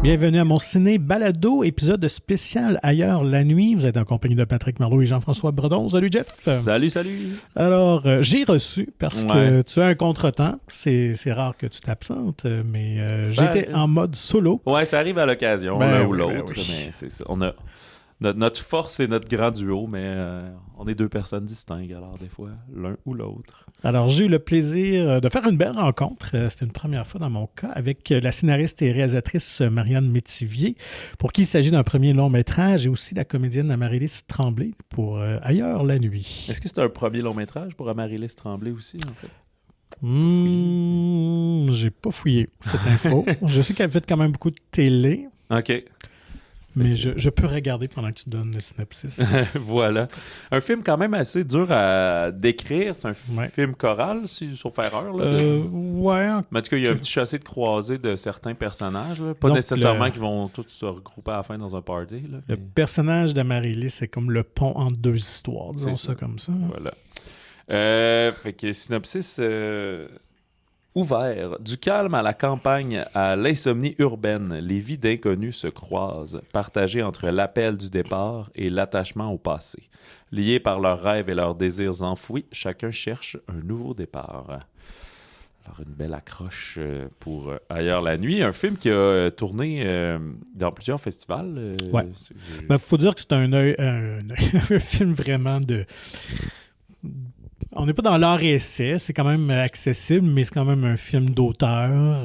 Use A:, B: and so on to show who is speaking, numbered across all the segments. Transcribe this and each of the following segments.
A: Bienvenue à mon ciné balado, épisode spécial Ailleurs la nuit. Vous êtes en compagnie de Patrick Marleau et Jean-François Bredon. Salut Jeff.
B: Salut.
A: Alors, j'ai reçu parce que tu as un contretemps. C'est rare que tu t'absentes, mais j'étais en mode solo.
B: Ouais, ça arrive à l'occasion, l'un ou l'autre.
A: Oui.
B: Mais c'est ça. On a notre force et notre grand duo, mais on est deux personnes distinctes, alors des fois, l'un ou l'autre.
A: Alors, j'ai eu le plaisir de faire une belle rencontre. C'était une première fois dans mon cas avec la scénariste et réalisatrice Marianne Métivier, pour qui il s'agit d'un premier long métrage, et aussi la comédienne Amaryllis Tremblay pour Ailleurs la nuit.
B: Est-ce que c'est un premier long métrage pour Amaryllis Tremblay aussi, en fait?
A: J'ai pas fouillé cette info. Je sais qu'elle a fait quand même beaucoup de télé.
B: OK.
A: Mais je peux regarder pendant que tu donnes le synopsis.
B: Voilà. Un film quand même assez dur à décrire. C'est un film choral, sauf erreur.
A: Ouais.
B: Mais en tout cas, il y a un petit chassé de croisés de certains personnages. Là. Pas
A: donc
B: nécessairement qu'ils vont tous se regrouper à la fin dans un party. Là,
A: le personnage d'Amaryllis, c'est comme le pont entre deux histoires. Disons ça comme ça.
B: Voilà. Fait que synopsis... Ouvert, du calme à la campagne à l'insomnie urbaine, les vies d'inconnus se croisent, partagées entre l'appel du départ et l'attachement au passé. Liés par leurs rêves et leurs désirs enfouis, chacun cherche un nouveau départ. Alors, une belle accroche pour Ailleurs la nuit, un film qui a tourné dans plusieurs festivals.
A: Ouais. Faut dire que c'est un film vraiment de... On n'est pas dans l'art et essai, c'est quand même accessible, mais c'est quand même un film d'auteur,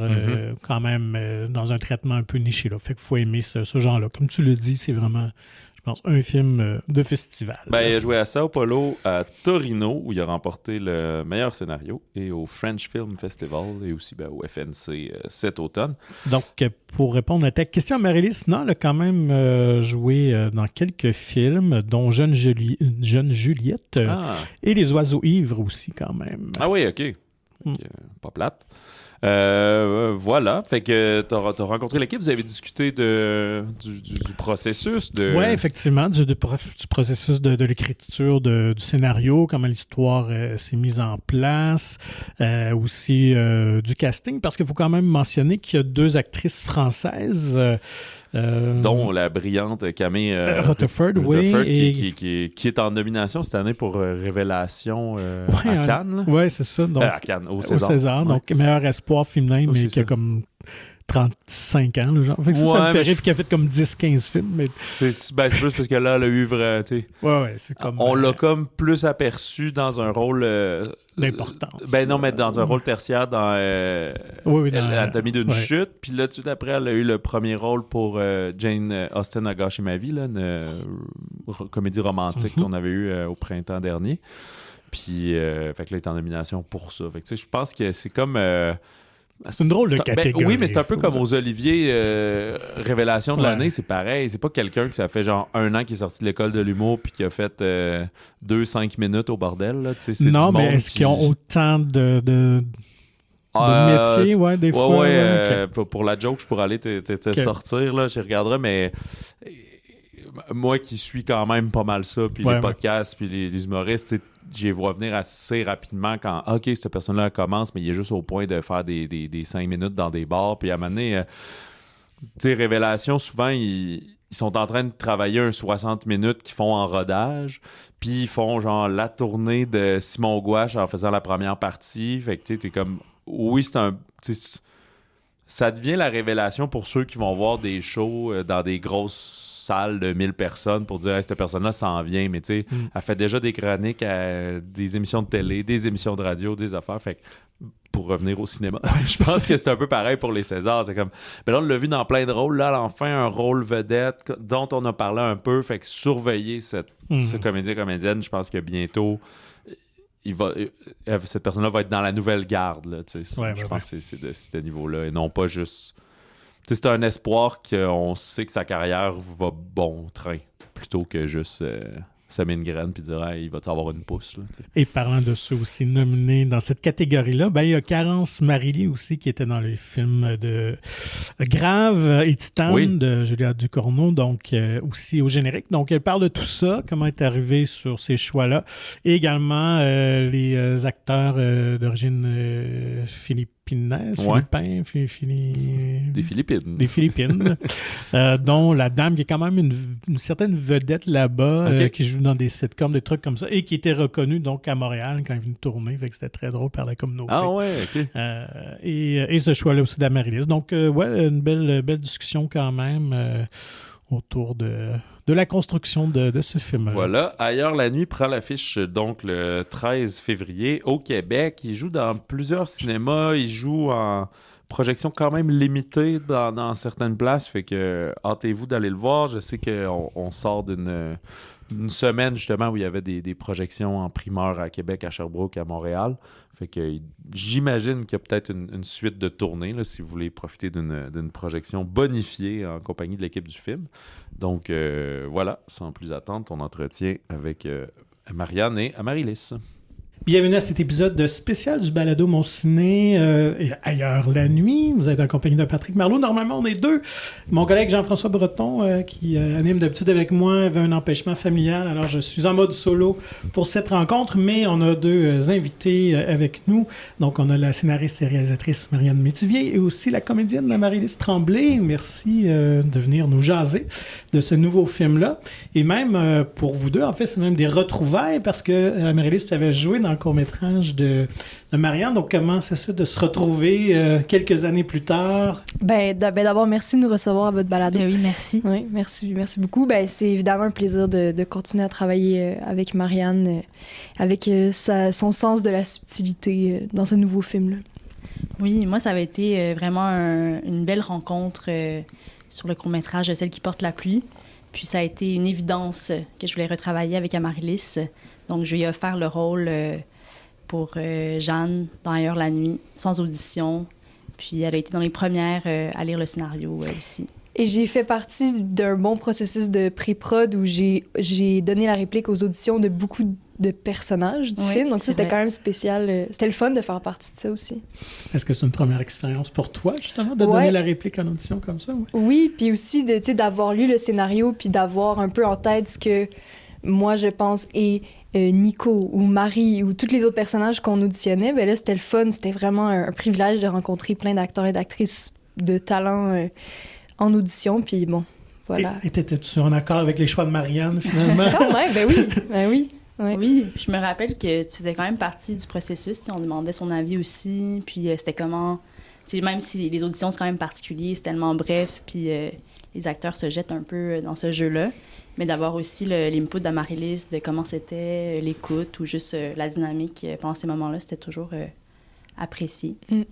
A: quand même dans un traitement un peu niché. Là. Fait qu'il faut aimer ce genre-là. Comme tu le dis, c'est vraiment, je pense, un film de festival.
B: Il a joué à Sao Paulo, à Torino, où il a remporté le meilleur scénario, et au French Film Festival, et aussi au FNC cet automne.
A: Donc, pour répondre à ta question, Amaryllis, non, elle a quand même joué dans quelques films, dont Jeune Juliette et Les Oiseaux ivres aussi, quand même.
B: Ah oui, OK. Pas plate. Voilà. Fait que t'as rencontré l'équipe, vous avez discuté du processus.
A: Oui, effectivement, du processus de l'écriture du scénario, comment l'histoire s'est mise en place, aussi du casting, parce qu'il faut quand même mentionner qu'il y a deux actrices françaises.
B: Dont la brillante Camille
A: Rutherford,
B: qui est en nomination cette année pour Révélation à Cannes.
A: Oui, c'est ça. Donc,
B: à Cannes, au César.
A: Donc, meilleur espoir féminin, mais qui a comme 35 ans. Là, genre. Fait que ça me fait rire, puis qui a fait comme 10-15 films. Mais...
B: C'est plus parce que là, elle a eu vrai.
A: C'est comme.
B: On l'a comme plus aperçu dans un rôle.
A: D'importance.
B: Non, mais dans un rôle tertiaire dans Anatomie d'une chute. Puis là, tout de suite après, elle a eu le premier rôle pour Jane Austen a gâché ma vie, là, une comédie romantique qu'on avait eue au printemps dernier. Puis, fait que là, elle est en nomination pour ça. Fait que, je pense que c'est comme.
A: C'est une drôle de catégorie.
B: Oui, mais c'est un peu comme aux Olivier Révélation de l'année, c'est pareil. C'est pas quelqu'un qui ça fait genre 1 an qui est sorti de l'école de l'humour puis qui a fait 2-5 minutes au bordel. Là. C'est
A: non, mais est-ce qu'ils ont autant de métiers, des fois?
B: Pour la joke, je pourrais aller te sortir, là, je regarderai, mais moi qui suis quand même pas mal ça, puis les podcasts, puis les humoristes, j'y vois venir assez rapidement quand, OK, cette personne-là commence, mais il est juste au point de faire des 5 minutes dans des bars. Puis à un moment donné, Révélation, souvent, ils sont en train de travailler un 60 minutes qu'ils font en rodage. Puis ils font genre la tournée de Simon Gouache en faisant la première partie. Fait que t'es comme, oui, c'est un... Ça devient la révélation pour ceux qui vont voir des shows dans des grosses salle de 1000 personnes pour dire hey, cette personne-là s'en vient, mais tu sais, elle fait déjà des chroniques à des émissions de télé, des émissions de radio, des affaires. Fait que pour revenir au cinéma, je pense que c'est un peu pareil pour les Césars. C'est comme, ben là, on l'a vu dans plein de rôles. Là, enfin, un rôle vedette dont on a parlé un peu. Fait que surveiller ce comédienne, je pense que bientôt, cette personne-là va être dans la nouvelle garde. Là, je pense que c'est de ce niveau-là et non pas juste... c'est un espoir qu'on sait que sa carrière va bon train, plutôt que juste semer une graine puis dire hey, il va avoir une pousse. Là,
A: et parlant de ceux aussi nominés dans cette catégorie-là, il y a Carence Marillier aussi qui était dans les films de Grave et Titane de Julia Ducournau, donc aussi au générique. Donc elle parle de tout ça, comment elle est arrivée sur ces choix-là, et également les acteurs d'origine philippine Philippines,
B: Des Philippines.
A: Dont la dame qui est quand même une certaine vedette là-bas, qui joue dans des sitcoms, des trucs comme ça, et qui était reconnue donc à Montréal quand elle venait tourner, fait que c'était très drôle par la communauté.
B: Ah ouais, OK.
A: Et ce choix-là aussi d'Amaryllis. Donc, une belle discussion quand même autour de la construction de ce film.
B: Voilà. Ailleurs la nuit prend l'affiche donc le 13 février au Québec. Il joue dans plusieurs cinémas. Il joue en projection quand même limitée dans certaines places. Fait que hâtez-vous d'aller le voir. Je sais qu'on sort d'une semaine justement où il y avait des projections en primeur à Québec, à Sherbrooke, à Montréal. Fait que j'imagine qu'il y a peut-être une suite de tournées là, si vous voulez profiter d'une projection bonifiée en compagnie de l'équipe du film. Donc voilà, sans plus attendre, ton entretien avec Marianne et Amaryllis.
A: Bienvenue à cet épisode spécial du balado Mon Ciné et Ailleurs la nuit. Vous êtes en compagnie de Patrick Marleau. Normalement, on est deux. Mon collègue Jean-François Breton, qui anime d'habitude avec moi, avait un empêchement familial. Alors, je suis en mode solo pour cette rencontre, mais on a deux invités avec nous. Donc, on a la scénariste et réalisatrice Marianne Métivier et aussi la comédienne Amaryllis Tremblay. Merci de venir nous jaser de ce nouveau film-là. Et même, pour vous deux, en fait, c'est même des retrouvailles parce que Amaryllis avait joué dans le court-métrage de Marianne. Donc, comment ça se fait de se retrouver quelques années plus tard?
C: D'abord, merci de nous recevoir à votre balado.
D: Oui, merci.
C: Oui, merci beaucoup. C'est évidemment un plaisir de continuer à travailler avec Marianne, avec son sens de la subtilité dans ce nouveau film-là.
D: Oui, moi, ça avait été vraiment une belle rencontre sur le court-métrage Celle qui porte la pluie. Puis ça a été une évidence que je voulais retravailler avec Amaryllis. Donc, je lui ai offert le rôle pour Jeanne dans Ailleurs la nuit, sans audition. Puis, elle a été dans les premières à lire le scénario aussi.
C: Et j'ai fait partie d'un bon processus de pré-prod où j'ai donné la réplique aux auditions de beaucoup de personnages du film. Donc, ça, c'était quand même spécial. C'était le fun de faire partie de ça aussi.
A: Est-ce que c'est une première expérience pour toi, justement, de donner la réplique en audition comme ça?
C: Oui, puis aussi d'avoir lu le scénario puis d'avoir un peu en tête ce que moi, je pense, et Nico ou Marie ou tous les autres personnages qu'on auditionnait, là, c'était le fun. C'était vraiment un privilège de rencontrer plein d'acteurs et d'actrices de talent en audition. Puis bon, voilà.
A: Et t'étais-tu en accord avec les choix de Marianne, finalement?
C: Quand même, oui. Ouais.
D: Oui, je me rappelle que tu faisais quand même partie du processus. On demandait son avis aussi. Puis c'était comment... Même si les auditions, c'est quand même particulier, c'est tellement bref, puis les acteurs se jettent un peu dans ce jeu-là. Mais d'avoir aussi l'input d'Amaryllis, de comment c'était l'écoute ou juste la dynamique pendant ces moments-là, c'était toujours apprécié.
C: Mm.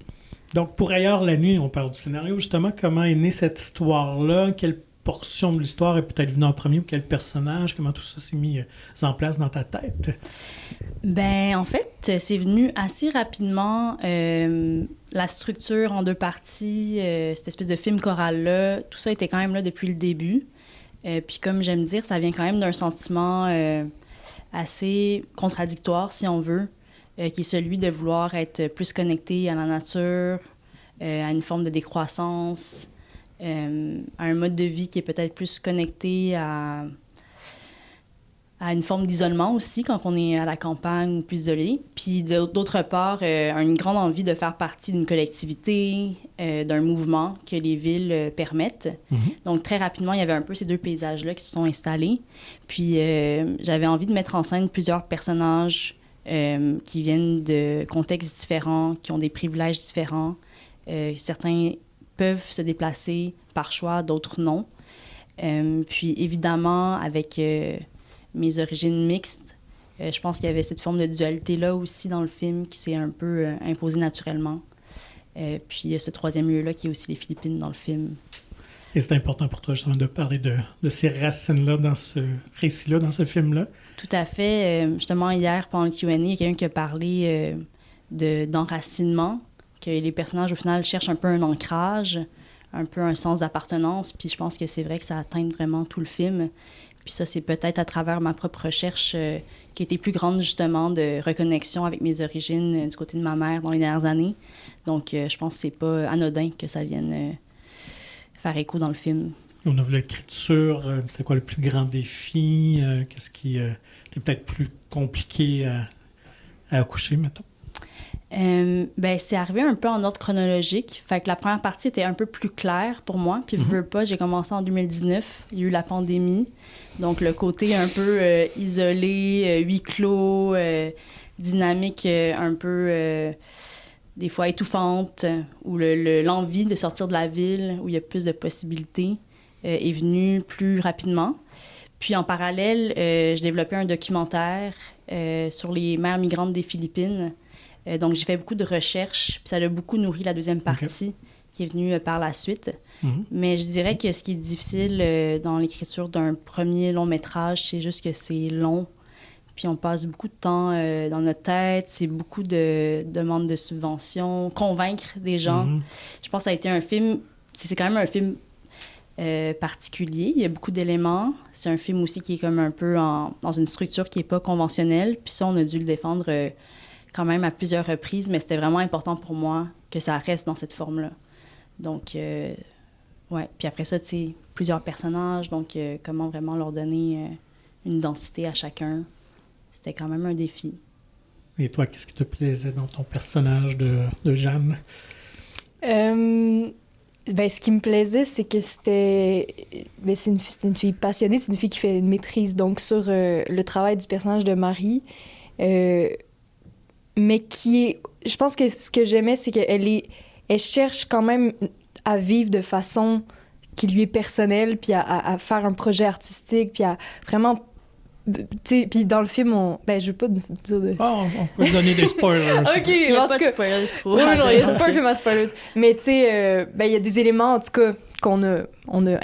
A: Donc, pour Ailleurs la nuit, on parle du scénario, justement. Comment est née cette histoire-là? Quelle portion de l'histoire est peut-être venue en premier ou quel personnage? Comment tout ça s'est mis en place dans ta tête?
D: En fait, c'est venu assez rapidement. La structure en deux parties, cette espèce de film choral-là, tout ça était quand même là depuis le début. Puis comme j'aime dire, ça vient quand même d'un sentiment assez contradictoire, si on veut, qui est celui de vouloir être plus connecté à la nature, à une forme de décroissance, à un mode de vie qui est peut-être plus connecté à une forme d'isolement aussi quand on est à la campagne ou plus isolé. Puis d'autre part, une grande envie de faire partie d'une collectivité, d'un mouvement que les villes permettent. Mm-hmm. Donc très rapidement, il y avait un peu ces deux paysages-là qui se sont installés. Puis j'avais envie de mettre en scène plusieurs personnages qui viennent de contextes différents, qui ont des privilèges différents. Certains peuvent se déplacer par choix, d'autres non. Puis évidemment, avec... mes origines mixtes. Je pense qu'il y avait cette forme de dualité-là aussi dans le film qui s'est un peu imposée naturellement. Puis il y a ce troisième lieu-là qui est aussi les Philippines dans le film.
A: Et c'est important pour toi justement de parler de ces racines-là dans ce récit-là, dans ce film-là?
D: Tout à fait. Justement, hier, pendant le Q&A, il y a quelqu'un qui a parlé d'enracinement, que les personnages, au final, cherchent un peu un ancrage, un peu un sens d'appartenance. Puis je pense que c'est vrai que ça atteint vraiment tout le film. Puis ça, c'est peut-être à travers ma propre recherche qui était plus grande, justement, de reconnexion avec mes origines du côté de ma mère dans les dernières années. Donc, je pense que c'est pas anodin que ça vienne faire écho dans le film.
A: Au niveau de l'écriture, c'est quoi le plus grand défi? Qu'est-ce qui est peut-être plus compliqué à accoucher, mettons?
D: C'est arrivé un peu en ordre chronologique. Fait que la première partie était un peu plus claire pour moi. Puis, veux pas, j'ai commencé en 2019. Il y a eu la pandémie. Donc, le côté un peu isolé, huis clos, dynamique un peu, des fois étouffante, où l'envie de sortir de la ville, où il y a plus de possibilités, est venue plus rapidement. Puis, en parallèle, je développais un documentaire sur les mères migrantes des Philippines. Donc, j'ai fait beaucoup de recherches, puis ça a beaucoup nourri la deuxième partie qui est venue par la suite. Mais je dirais que ce qui est difficile dans l'écriture d'un premier long métrage, c'est juste que c'est long. Puis on passe beaucoup de temps dans notre tête, c'est beaucoup de demandes de subventions, convaincre des gens. Je pense que ça a été un film, c'est quand même un film particulier, il y a beaucoup d'éléments. C'est un film aussi qui est comme un peu dans une structure qui n'est pas conventionnelle. Puis ça, on a dû le défendre quand même à plusieurs reprises, mais c'était vraiment important pour moi que ça reste dans cette forme-là. Donc, ouais. Puis après ça, tu sais, plusieurs personnages, donc comment vraiment leur donner une densité à chacun. C'était quand même un défi.
A: Et toi, qu'est-ce qui te plaisait dans ton personnage de Jeanne?
C: Ce qui me plaisait, c'est que c'est une fille passionnée, c'est une fille qui fait une maîtrise donc sur le travail du personnage de Marie, mais je pense que ce que j'aimais, c'est qu'elle cherche quand même à vivre de façon qui lui est personnelle, puis à faire un projet artistique, puis à vraiment... Puis dans le film, je veux pas dire de...
A: on peut donner des spoilers.
C: OK,
D: il y a
C: en
D: pas
C: tout cas...
D: de spoilers, trop.
C: Oui, non, il y a pas de film à spoilers. Mais tu sais, il y a des éléments, en tout cas, on a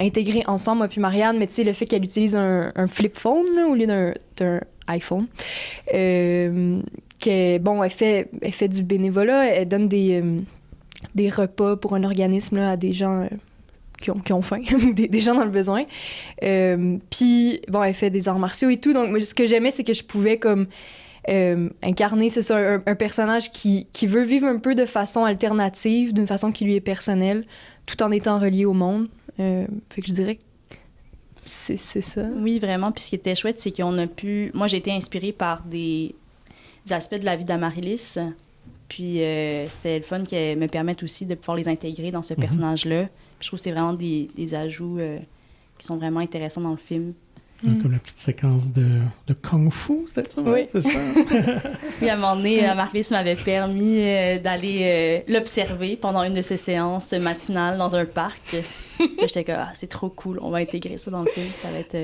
C: intégrés ensemble, moi puis Marianne, mais tu sais, le fait qu'elle utilise un flip phone, là, au lieu d'un iPhone, elle fait du bénévolat, elle donne des repas pour un organisme là, à des gens... qui ont faim, des gens dans le besoin. Puis, elle fait des arts martiaux et tout. Donc, moi, ce que j'aimais, c'est que je pouvais comme incarner, c'est ça, un personnage qui veut vivre un peu de façon alternative, d'une façon qui lui est personnelle, tout en étant relié au monde. Fait que je dirais que c'est ça.
D: Oui, vraiment. Puis ce qui était chouette, c'est qu'on a pu... Moi, j'ai été inspirée par des aspects de la vie d'Amaryllis. Puis c'était le fun qu'elle me permette aussi de pouvoir les intégrer dans ce personnage-là. Je trouve que c'est vraiment des ajouts qui sont vraiment intéressants dans le film.
A: Comme la petite séquence de Kung Fu, c'était ça?
C: Oui.
A: C'est ça?
D: Puis à un moment donné, Marlis m'avait permis d'aller l'observer pendant une de ses séances matinales dans un parc. J'étais comme, c'est trop cool, on va intégrer ça dans le film, ça va être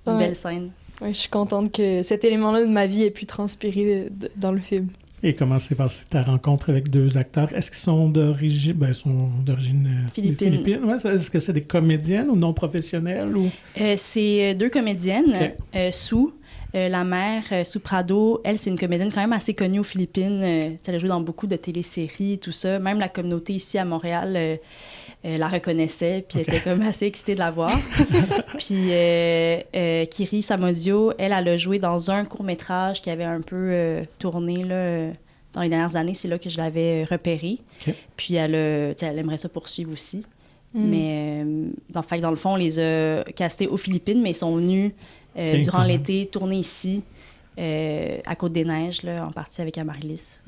D: une belle scène.
C: Ouais, je suis contente que cet élément-là de ma vie ait pu transpirer dans le film.
A: Et comment s'est passée ta rencontre avec deux acteurs? Est-ce qu'ils sont d'origine philippine? Ouais, est-ce que c'est des comédiennes ou non professionnelles? Ou...
D: c'est deux comédiennes. Okay. Sue, la mère, Sue Prado, elle, c'est une comédienne quand même assez connue aux Philippines. Elle a joué dans beaucoup de téléséries, tout ça. Même la communauté ici à Montréal la reconnaissait, puis était comme assez excitée de la voir. Puis Kiri Samodio, elle a joué dans un court-métrage qui avait un peu tourné là, dans les dernières années. C'est là que je l'avais repérée. Okay. Puis elle aimerait ça poursuivre aussi. Mais dans le fond, on les a castés aux Philippines, mais ils sont venus durant l'été tourner ici. À Côte-des-Neiges, là, en partie avec Amaryllis.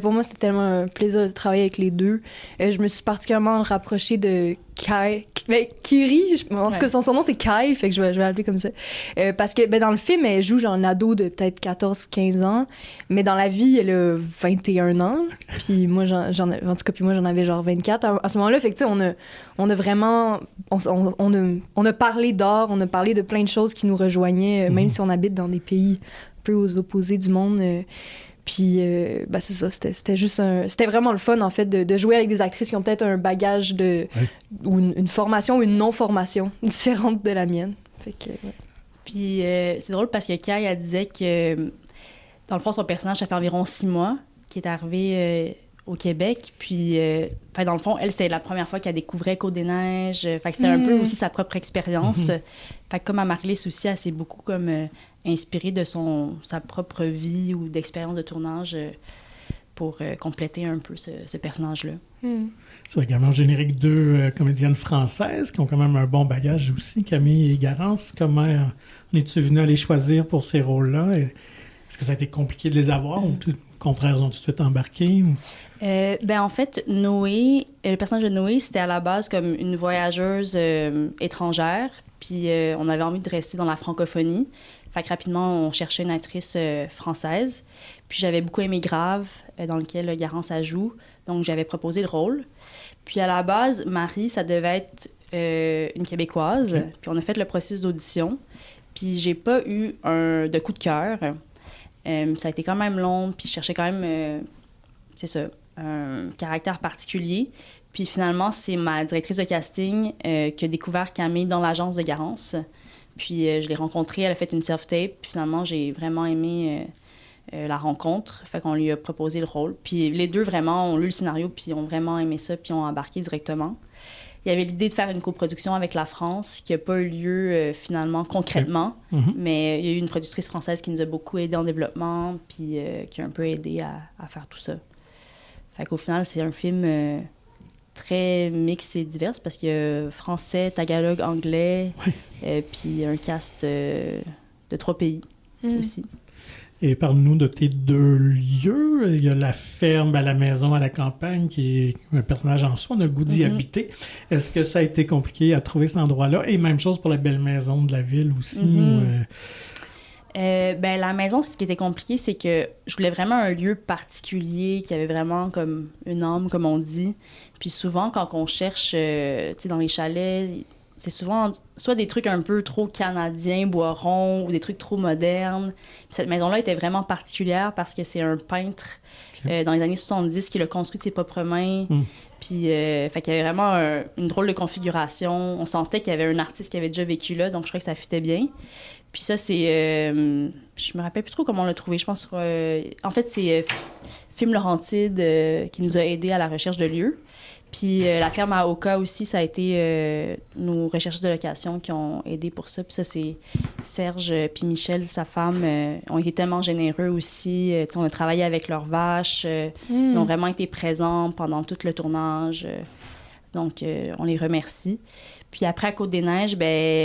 C: Pour moi, c'était tellement un plaisir de travailler avec les deux. Je me suis particulièrement rapprochée de Kai. Kiri, en tout cas, son nom, c'est Kai, fait que je vais l'appeler comme ça. Parce que dans le film, elle joue genre un ado de peut-être 14-15 ans, mais dans la vie, elle a 21 ans. Puis moi, j'en avais genre 24 à ce moment-là. Fait que, tu sais, on a vraiment... On a parlé d'art, on a parlé de plein de choses qui nous rejoignaient, même si on habite dans des pays un peu aux opposés du monde. Puis, c'est ça, c'était juste c'était vraiment le fun, en fait, de jouer avec des actrices qui ont peut-être un bagage ou une formation ou une non-formation différente de la mienne. Fait que, ouais.
D: Puis, c'est drôle parce que Kai, elle disait que, dans le fond, son personnage, ça fait environ 6 mois qu'il est arrivé au Québec. Puis, dans le fond, elle, c'était la première fois qu'elle découvrait Côte-des-Neiges. Fait que c'était un peu aussi sa propre expérience. Fait que comme Amaryllis aussi, elle s'est beaucoup comme inspirée de sa propre vie ou d'expérience de tournage pour compléter un peu ce personnage-là.
A: C'est également générique 2 comédiennes françaises qui ont quand même un bon bagage aussi, Camille et Garance. Comment en es-tu venue à les choisir pour ces rôles-là? Est-ce que ça a été compliqué de les avoir ou au contraire, ils ont tout de suite embarqué? Ou...
D: En fait, Noé, le personnage de Noé, c'était à la base comme une voyageuse étrangère, puis on avait envie de rester dans la francophonie. Fait que rapidement, on cherchait une actrice française. Puis j'avais beaucoup aimé Grave, dans lequel Garance joue, donc j'avais proposé le rôle. Puis à la base, Marie, ça devait être une Québécoise, okay. Puis on a fait le processus d'audition. Puis j'ai pas eu de coup de cœur. Ça a été quand même long, puis je cherchais quand même, un caractère particulier. Puis finalement, c'est ma directrice de casting qui a découvert Camille dans l'agence de Garance. Puis je l'ai rencontrée, elle a fait une self-tape. Puis finalement, j'ai vraiment aimé la rencontre. Fait qu'on lui a proposé le rôle. Puis les deux, vraiment, ont lu le scénario, puis ont vraiment aimé ça, puis ont embarqué directement. Il y avait l'idée de faire une coproduction avec la France qui n'a pas eu lieu finalement concrètement, mais il y a eu une productrice française qui nous a beaucoup aidé en développement, puis qui a un peu aidé à faire tout ça. Fait qu'au final, c'est un film très mix et divers parce qu'il y a français, tagalog, anglais, puis un cast de 3 pays aussi.
A: Et parle-nous de tes 2 lieux. Il y a la ferme à la maison, à la campagne, qui est un personnage en soi. On a le goût d'y habiter. Est-ce que ça a été compliqué à trouver cet endroit-là? Et même chose pour la belle maison de la ville aussi?
D: La maison, ce qui était compliqué, c'est que je voulais vraiment un lieu particulier qui avait vraiment comme une âme, comme on dit. Puis souvent, quand on cherche dans les chalets, c'est souvent soit des trucs un peu trop canadiens, bois rond, ou des trucs trop modernes. Puis cette maison-là était vraiment particulière parce que c'est un peintre dans les années 70 qui l'a construit de ses propres mains. Puis, fait qu'il y avait vraiment une drôle de configuration. On sentait qu'il y avait un artiste qui avait déjà vécu là, donc je crois que ça fitait bien. Puis ça, c'est... je me rappelle plus trop comment on l'a trouvé. Je pense sur... en fait, c'est Film Laurentide qui nous a aidés à la recherche de lieux. Puis la ferme à Oka aussi, ça a été nos recherches de location qui ont aidé pour ça. Puis ça, c'est Serge puis Michel, sa femme, ont été tellement généreux aussi. On a travaillé avec leurs vaches. Ils ont vraiment été présents pendant tout le tournage. Donc, on les remercie. Puis après, à Côte-des-Neiges,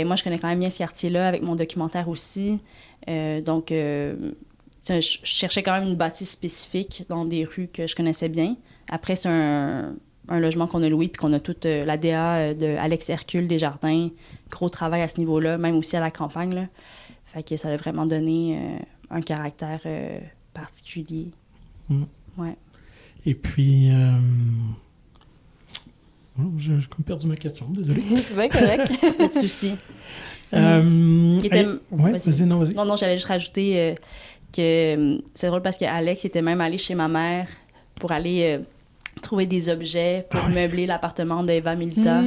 D: moi, je connais quand même bien ce quartier-là avec mon documentaire aussi. Donc, je cherchais quand même une bâtisse spécifique dans des rues que je connaissais bien. Après, c'est un logement qu'on a loué, puis qu'on a toute la DA de Alex Hercule Desjardins. Gros travail à ce niveau-là, même aussi à la campagne, là. Fait que ça a vraiment donné un caractère particulier. Ouais.
A: Et puis... j'ai perdu ma question, désolé.
C: C'est bien correct.
D: Pas de souci.
A: Vas-y.
D: Non, j'allais juste rajouter que c'est drôle parce qu'Alex était même allé chez ma mère pour aller... trouver des objets pour meubler l'appartement d'Eva Milita.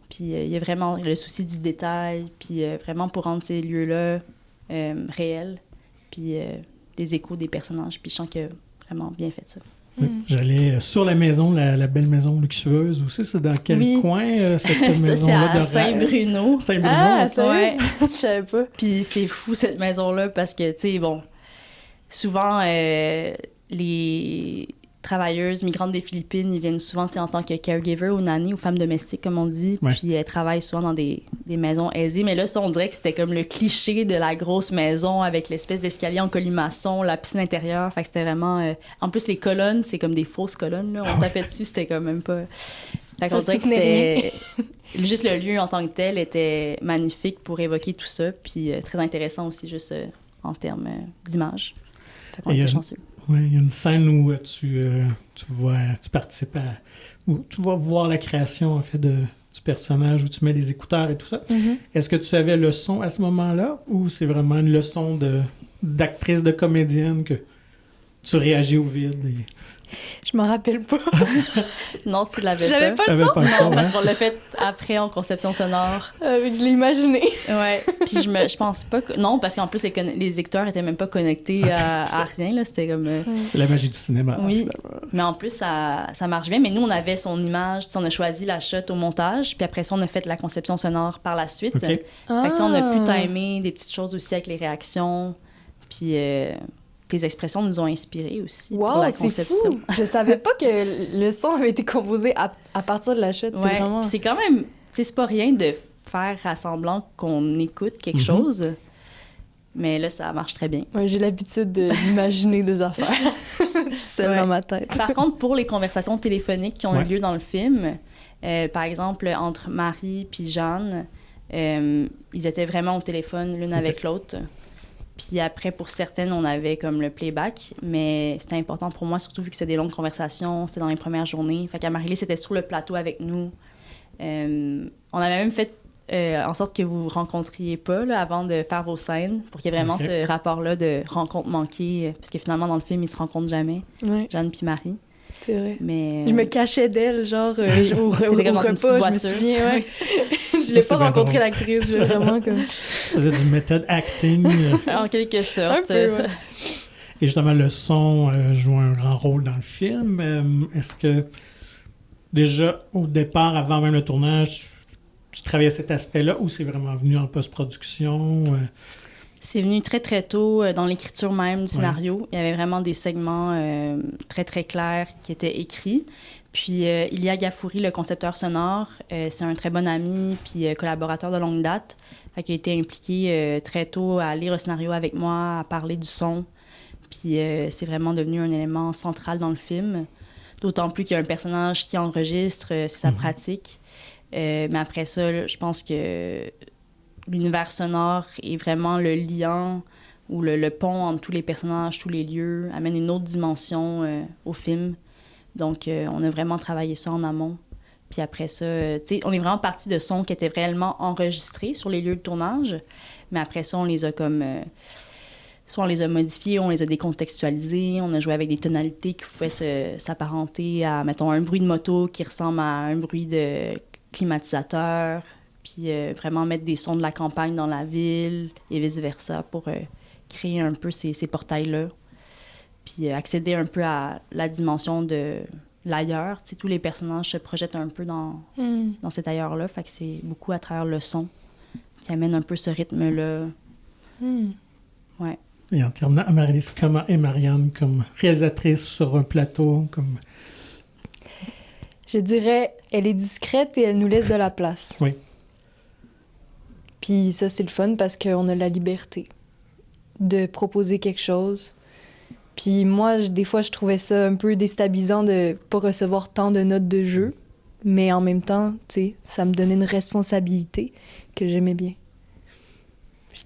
D: Puis il y a vraiment le souci du détail, puis vraiment pour rendre ces lieux-là réels, puis des échos des personnages. Puis je sens qu'il a vraiment bien fait ça.
A: Oui. J'allais sur la maison, la belle maison luxueuse aussi. C'est dans quel coin, cette maison-là?
D: Ça, c'est à Saint-Bruno.
A: Saint-Bruno,
C: ah, ouais. Je savais pas.
D: Puis c'est fou, cette maison-là, parce que, tu sais, bon, souvent, les travailleuses migrantes des Philippines, ils viennent souvent en tant que caregiver ou nanny ou femme domestique, comme on dit.
A: Ouais.
D: Puis elles travaillent souvent dans des maisons aisées. Mais là, ça, on dirait que c'était comme le cliché de la grosse maison avec l'espèce d'escalier en colimaçon, la piscine intérieure. Fait que c'était vraiment... En plus, les colonnes, c'est comme des fausses colonnes. Là. On tapait dessus, c'était quand même pas... Fait qu'on dirait que c'était... Juste le lieu en tant que tel était magnifique pour évoquer tout ça. Puis très intéressant aussi, juste en termes d'image. Fait qu'on était chanceux.
A: Oui, il y a une scène où tu participes où tu vas voir la création, en fait, du personnage, où tu mets des écouteurs et tout ça. Est-ce que tu avais le son à ce moment-là, ou c'est vraiment une leçon d'actrice, de comédienne, que tu réagis au vide?
C: Je m'en rappelle pas.
D: Non, tu l'avais pas.
C: J'avais pas le son?
D: Non, parce qu'on l'a fait après en conception sonore.
C: Je l'ai imaginé.
D: Ouais. Puis je pense pas que... Non, parce qu'en plus, les écouteurs étaient même pas connectés à rien, là. C'était comme...
A: C'est la magie du cinéma.
D: Oui. Mais en plus, ça marche bien. Mais nous, on avait son image. On a choisi la shot au montage. Puis après ça, on a fait la conception sonore par la suite.
A: Okay.
D: Fait que on a pu timer des petites choses aussi avec les réactions. Puis... tes expressions nous ont inspirés aussi pour la conception.
C: C'est fou! Je savais pas que le son avait été composé à partir de la chute.
D: Ouais,
C: vraiment...
D: c'est quand même... c'est pas rien de faire à semblant qu'on écoute quelque chose. Mais là, ça marche très bien.
C: Ouais, j'ai l'habitude d'imaginer des affaires seule dans ma tête.
D: Par contre, pour les conversations téléphoniques qui ont eu lieu dans le film, par exemple, entre Marie puis Jeanne, ils étaient vraiment au téléphone l'une avec l'autre. Puis après, pour certaines, on avait comme le playback, mais c'était important pour moi, surtout vu que c'était des longues conversations, c'était dans les premières journées. Fait qu'à Marie-Lise, c'était sur le plateau avec nous. On avait même fait en sorte que vous ne rencontriez pas là, avant de faire vos scènes, pour qu'il y ait vraiment ce rapport-là de rencontre manquée, parce que finalement, dans le film, ils se rencontrent jamais, Jeanne puis Marie.
C: C'est vrai.
D: Mais...
C: Je me cachais d'elle, genre, au repas, je me souviens, Je l'ai pas rencontré, l'actrice, je l'ai vraiment comme...
A: Ça faisait du method acting.
D: En quelque sorte.
C: Un peu, ouais.
A: Et justement, le son joue un grand rôle dans le film. Est-ce que, déjà, au départ, avant même le tournage, tu travaillais cet aspect-là ou c'est vraiment venu en post-production?
D: C'est venu très, très tôt dans l'écriture même du scénario. Il y avait vraiment des segments très, très clairs qui étaient écrits. Puis, Ilia Gafouri, le concepteur sonore, c'est un très bon ami puis collaborateur de longue date. Fait qu'il a été impliqué très tôt à lire le scénario avec moi, à parler du son. Puis, c'est vraiment devenu un élément central dans le film. D'autant plus qu'il y a un personnage qui enregistre, c'est sa pratique. Mais après ça, je pense que l'univers sonore est vraiment le lien ou le pont entre tous les personnages, tous les lieux, amène une autre dimension au film. Donc, on a vraiment travaillé ça en amont. Puis après ça, tu sais, on est vraiment parti de sons qui étaient réellement enregistrés sur les lieux de tournage. Mais après ça, on les a comme... soit on les a modifiés, on les a décontextualisés, on a joué avec des tonalités qui pouvaient s'apparenter à, mettons, un bruit de moto qui ressemble à un bruit de climatisateur, puis vraiment mettre des sons de la campagne dans la ville et vice-versa pour créer un peu ces portails-là. Puis accéder un peu à la dimension de l'ailleurs. Tu sais, tous les personnages se projettent un peu dans cet ailleurs-là. Fait que c'est beaucoup à travers le son qui amène un peu ce rythme-là. Ouais.
A: Et en termes d'Amarylis, comment est Marianne comme réalisatrice sur un plateau?
C: Je dirais, elle est discrète et elle nous laisse de la place.
A: Oui.
C: Puis ça, c'est le fun parce qu'on a la liberté de proposer quelque chose. Puis moi, des fois, je trouvais ça un peu déstabilisant de pas recevoir tant de notes de jeu. Mais en même temps, tu sais, ça me donnait une responsabilité que j'aimais bien.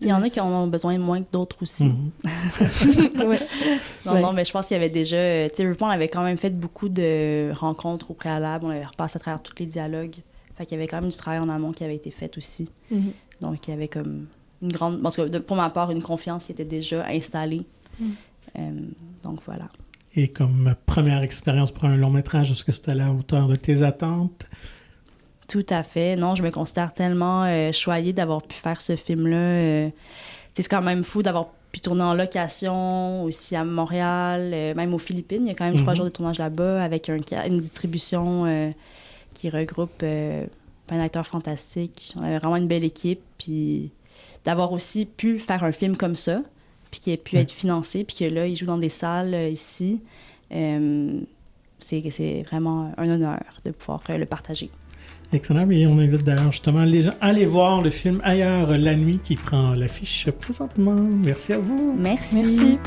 D: Il y en a qui en ont besoin moins que d'autres aussi.
C: Ouais.
D: Non, mais je pense qu'il y avait déjà... Tu sais, RuPaul avait quand même fait beaucoup de rencontres au préalable. On avait repassé à travers tous les dialogues. Fait qu'il y avait quand même du travail en amont qui avait été fait aussi. Donc, il y avait comme une grande... Parce que pour ma part, une confiance qui était déjà installée. Donc, voilà.
A: Et comme première expérience pour un long métrage, est-ce que c'était à la hauteur de tes attentes?
D: Tout à fait. Non, je me considère tellement choyée d'avoir pu faire ce film-là. C'est quand même fou d'avoir pu tourner en location, aussi à Montréal, même aux Philippines. Il y a quand même 3 jours de tournage là-bas avec une distribution qui regroupe plein d'acteurs fantastiques. On avait vraiment une belle équipe. Puis d'avoir aussi pu faire un film comme ça, puis qui ait pu être financé, puis que là, il joue dans des salles ici. C'est vraiment un honneur de pouvoir le partager.
A: Excellent. Et on invite d'ailleurs justement les gens à aller voir le film Ailleurs la nuit qui prend l'affiche présentement. Merci à vous.
D: Merci.
C: Merci.